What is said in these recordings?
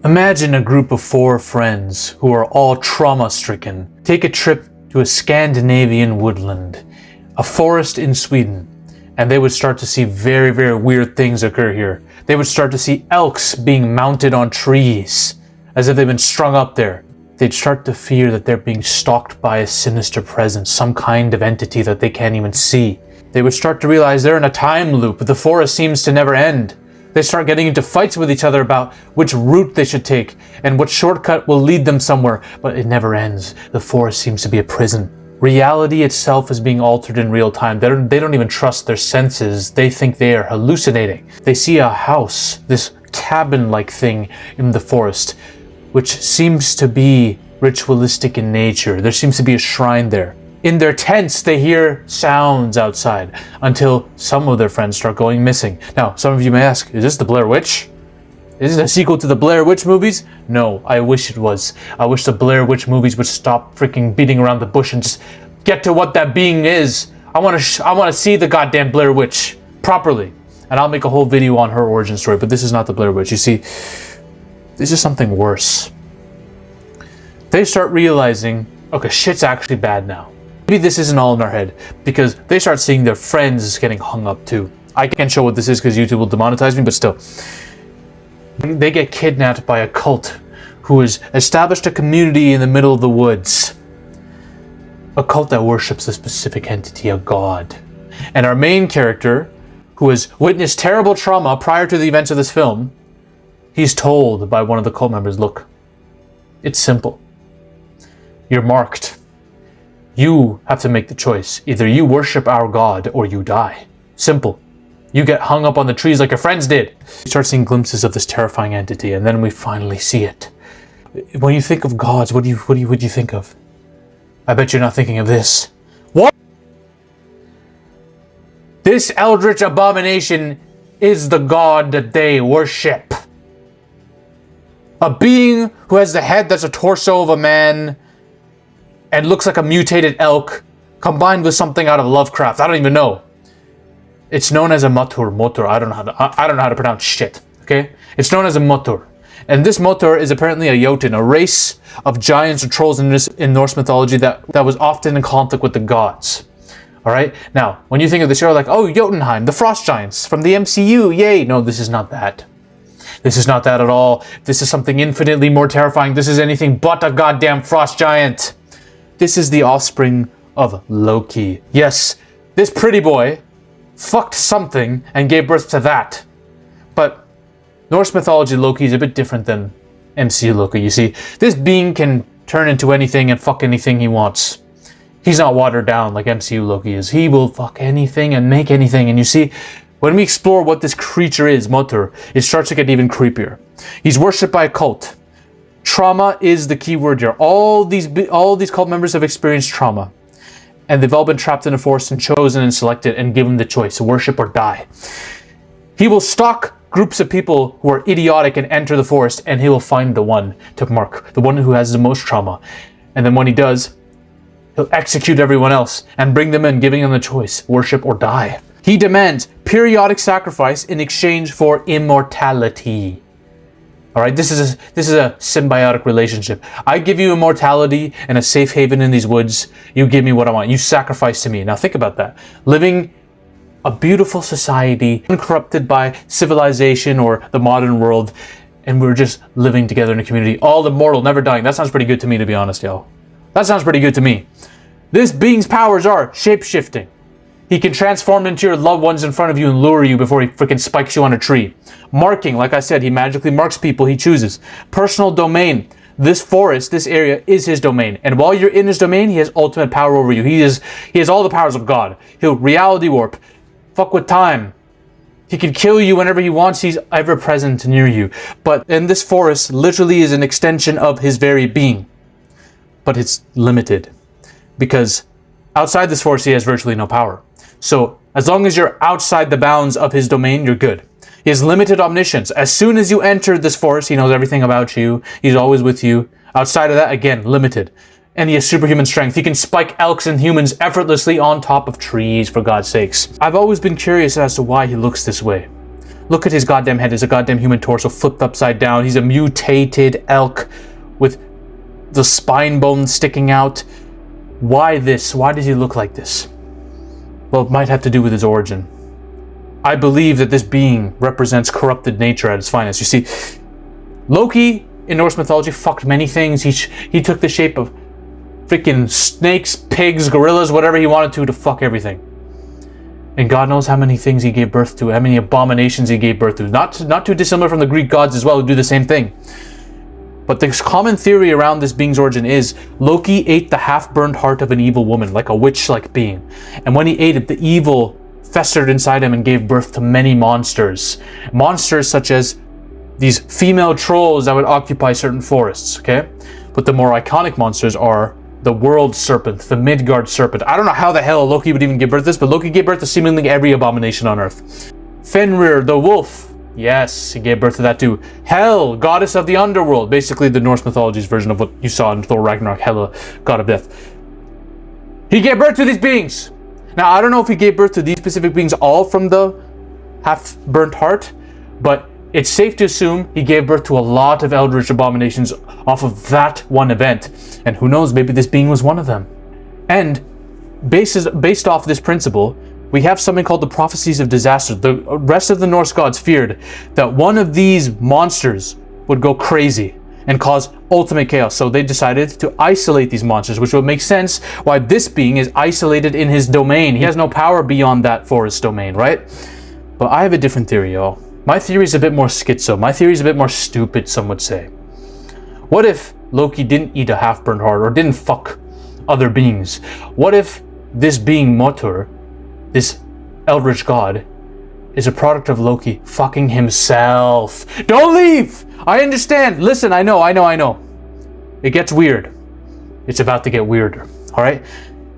Imagine a group of 4 friends who are all trauma-stricken take a trip to a Scandinavian woodland, a forest in Sweden, and they would start to see very, very weird things occur here. They would start to see elks being mounted on trees, as if they've been strung up there. They'd start to fear that they're being stalked by a sinister presence, some kind of entity that they can't even see. They would start to realize they're in a time loop. The forest seems to never end. They start getting into fights with each other about which route they should take and what shortcut will lead them somewhere, but it never ends. The forest seems to be a prison. Reality itself is being altered in real time. They don't even trust their senses. They think they are hallucinating. They see a house, this cabin-like thing in the forest, which seems to be ritualistic in nature. There seems to be a shrine there. In their tents, they hear sounds outside until some of their friends start going missing. Now, some of you may ask, is this the Blair Witch? Is this a sequel to the Blair Witch movies? No, I wish it was. I wish the Blair Witch movies would stop freaking beating around the bush and just get to what that being is. I want to see the goddamn Blair Witch properly. And I'll make a whole video on her origin story, but this is not the Blair Witch. You see, this is something worse. They start realizing, okay, shit's actually bad now. Maybe this isn't all in our head, because they start seeing their friends getting hung up too. I can't show what this is because YouTube will demonetize me, but still. They get kidnapped by a cult who has established a community in the middle of the woods. A cult that worships a specific entity, a god. And our main character, who has witnessed terrible trauma prior to the events of this film, he's told by one of the cult members, look, it's simple. You're marked. You have to make the choice. Either you worship our god or you die. Simple. You get hung up on the trees like your friends did. We start seeing glimpses of this terrifying entity, and then we finally see it. When you think of gods, what do you think of? I bet you're not thinking of this. What? This eldritch abomination is the god that they worship. A being who has the head that's a torso of a man and looks like a mutated elk combined with something out of Lovecraft. I don't even know. It's known as a motor. I don't know how to pronounce shit. Okay? It's known as a motor. And this motor is apparently a Jotun, a race of giants or trolls in Norse mythology that was often in conflict with the gods. Alright? Now, when you think of this, you're like, oh, Jotunheim, the frost giants from the MCU, yay! No, this is not that. This is not that at all. This is something infinitely more terrifying. This is anything but a goddamn frost giant. This is the offspring of Loki. Yes, this pretty boy fucked something and gave birth to that. But Norse mythology Loki is a bit different than MCU Loki. You see, this being can turn into anything and fuck anything he wants. He's not watered down like MCU Loki is. He will fuck anything and make anything. And you see, when we explore what this creature is, Motor, it starts to get even creepier. He's worshipped by a cult. Trauma is the key word here. All these cult members have experienced trauma. And they've all been trapped in a forest and chosen and selected and given the choice, worship or die. He will stalk groups of people who are idiotic and enter the forest, and he will find the one to mark, the one who has the most trauma. And then when he does, he'll execute everyone else and bring them in, giving them the choice, worship or die. He demands periodic sacrifice in exchange for immortality. All right, this is a symbiotic relationship. I give you immortality and a safe haven in these woods. You give me what I want. You sacrifice to me. Now think about that. Living a beautiful society, uncorrupted by civilization or the modern world, and we're just living together in a community, all immortal, never dying. That sounds pretty good to me, to be honest, yo. That sounds pretty good to me. This being's powers are shape-shifting. He can transform into your loved ones in front of you and lure you before he freaking spikes you on a tree. Marking, like I said, he magically marks people he chooses. Personal domain. This forest, this area, is his domain. And while you're in his domain, he has ultimate power over you. He has all the powers of God. He'll reality warp. Fuck with time. He can kill you whenever he wants. He's ever present near you. But in this forest, literally is an extension of his very being. But it's limited. Because outside this forest, he has virtually no power. So, as long as you're outside the bounds of his domain, you're good. He has limited omniscience. As soon as you enter this forest, he knows everything about you. He's always with you. Outside of that, again, limited. And he has superhuman strength. He can spike elks and humans effortlessly on top of trees, for God's sakes. I've always been curious as to why he looks this way. Look at his goddamn head. It's a goddamn human torso flipped upside down. He's a mutated elk with the spine bone sticking out. Why this? Why does he look like this? Well, it might have to do with his origin. I believe that this being represents corrupted nature at its finest. You see, Loki in Norse mythology fucked many things. He took the shape of freaking snakes, pigs, gorillas, whatever he wanted to fuck everything. And God knows how many things he gave birth to, how many abominations he gave birth to. Not too dissimilar from the Greek gods as well, who do the same thing. But the common theory around this being's origin is Loki ate the half-burned heart of an evil woman, like a witch-like being. And when he ate it, the evil festered inside him and gave birth to many monsters. Monsters such as these female trolls that would occupy certain forests, okay? But the more iconic monsters are the world serpent, the Midgard serpent. I don't know how the hell Loki would even give birth to this, but Loki gave birth to seemingly every abomination on Earth. Fenrir, the wolf. Yes, he gave birth to that too. Hel, goddess of the underworld. Basically the Norse mythology's version of what you saw in Thor Ragnarok, Hela, god of death. He gave birth to these beings. Now, I don't know if he gave birth to these specific beings all from the half-burnt heart, but it's safe to assume he gave birth to a lot of eldritch abominations off of that one event. And who knows, maybe this being was one of them. And based off this principle, we have something called the prophecies of disaster. The rest of the Norse gods feared that one of these monsters would go crazy and cause ultimate chaos. So they decided to isolate these monsters, which would make sense why this being is isolated in his domain. He has no power beyond that forest domain, right? But I have a different theory, y'all. My theory is a bit more schizo. My theory is a bit more stupid, some would say. What if Loki didn't eat a half-burned heart or didn't fuck other beings? What if this being Motur, this eldritch god, is a product of Loki fucking himself? Don't leave! I understand. Listen, I know. It gets weird. It's about to get weirder, all right?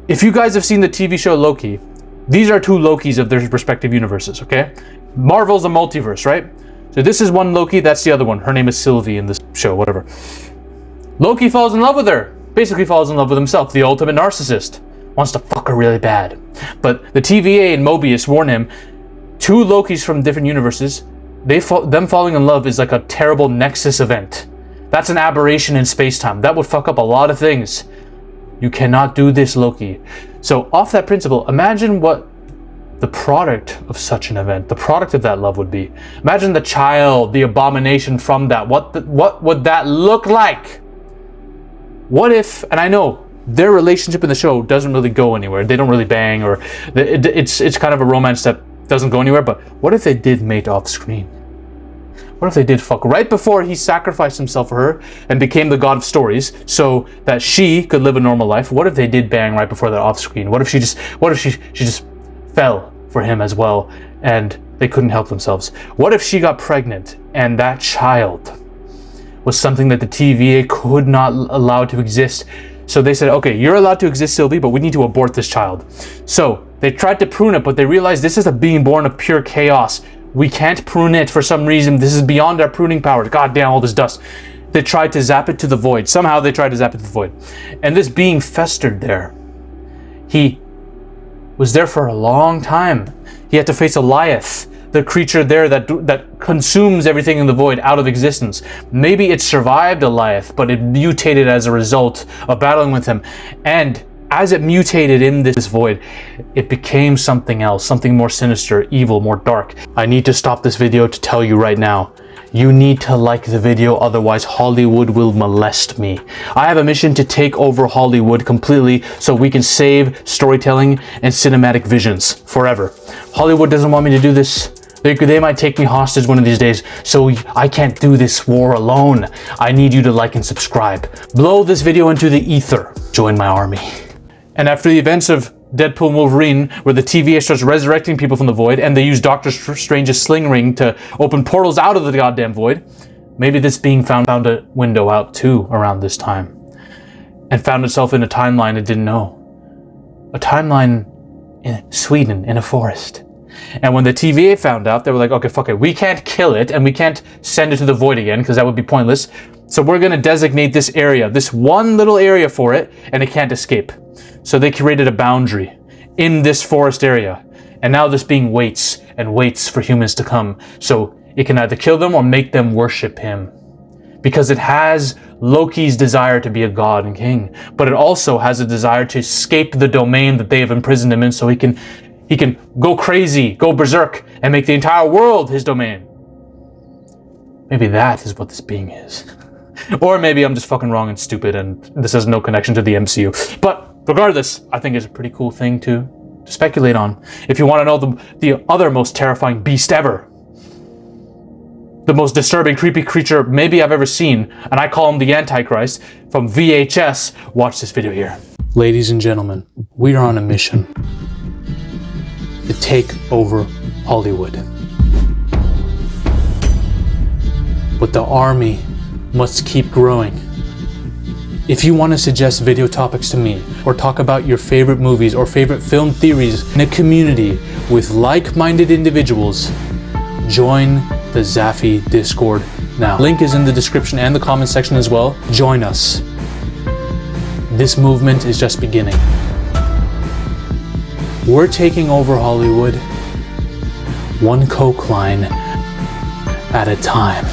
If you guys have seen the TV show Loki, these are two Lokis of their respective universes, okay? Marvel's a multiverse, right? So this is one Loki, that's the other one. Her name is Sylvie in this show, whatever. Loki falls in love with her. Basically falls in love with himself, the ultimate narcissist. Wants to fuck her really bad. But the TVA and Mobius warn him, two Lokis from different universes, them falling in love is like a terrible nexus event. That's an aberration in space-time. That would fuck up a lot of things. You cannot do this, Loki. So off that principle, imagine what the product of such an event, the product of that love would be. Imagine the child, the abomination from that. What would that look like? What if, and I know their relationship in the show doesn't really go anywhere. They don't really bang, or it's kind of a romance that doesn't go anywhere, but what if they did mate off screen? What if they did fuck right before he sacrificed himself for her and became the god of stories so that she could live a normal life? What if they did bang right before that off screen? What if she just fell for him as well and they couldn't help themselves? What if she got pregnant and that child was something that the TVA could not allow to exist? So they said, okay, you're allowed to exist, Sylvie, but we need to abort this child. So they tried to prune it, but they realized this is a being born of pure chaos. We can't prune it for some reason. This is beyond our pruning powers. God damn, all this dust. They tried to zap it to the void. Somehow they tried to zap it to the void. And this being festered there. He was there for a long time. He had to face Goliath, the creature there that consumes everything in the void out of existence. Maybe it survived Goliath, but it mutated as a result of battling with him. And as it mutated in this void, it became something else, something more sinister, evil, more dark. I need to stop this video to tell you right now, you need to like the video, otherwise Hollywood will molest me. I have a mission to take over Hollywood completely so we can save storytelling and cinematic visions forever. Hollywood doesn't want me to do this. They might take me hostage one of these days, so I can't do this war alone. I need you to like and subscribe. Blow this video into the ether. Join my army. And after the events of Deadpool and Wolverine, where the TVA starts resurrecting people from the void, and they use Doctor Strange's sling ring to open portals out of the goddamn void, maybe this being found a window out too around this time, and found itself in a timeline it didn't know. A timeline in Sweden, in a forest. And when the TVA found out, they were like, okay, fuck it, we can't kill it, and we can't send it to the void again, because that would be pointless. So we're gonna designate this area, this one little area for it, and it can't escape. So they created a boundary in this forest area. And now this being waits and waits for humans to come. So it can either kill them or make them worship him. Because it has Loki's desire to be a god and king, but it also has a desire to escape the domain that they have imprisoned him in, so he can go crazy, go berserk, and make the entire world his domain. Maybe that is what this being is. Or maybe I'm just fucking wrong and stupid and this has no connection to the MCU. But regardless, I think it's a pretty cool thing to speculate on. If you want to know the other most terrifying beast ever, the most disturbing, creepy creature maybe I've ever seen, and I call him the Antichrist, from VHS, watch this video here. Ladies and gentlemen, we are on a mission to take over Hollywood. But the army must keep growing. If you want to suggest video topics to me, or talk about your favorite movies or favorite film theories in a community with like-minded individuals, join the Zafy Discord now. Link is in the description and the comment section as well. Join us. This movement is just beginning. We're taking over Hollywood, one coke line at a time.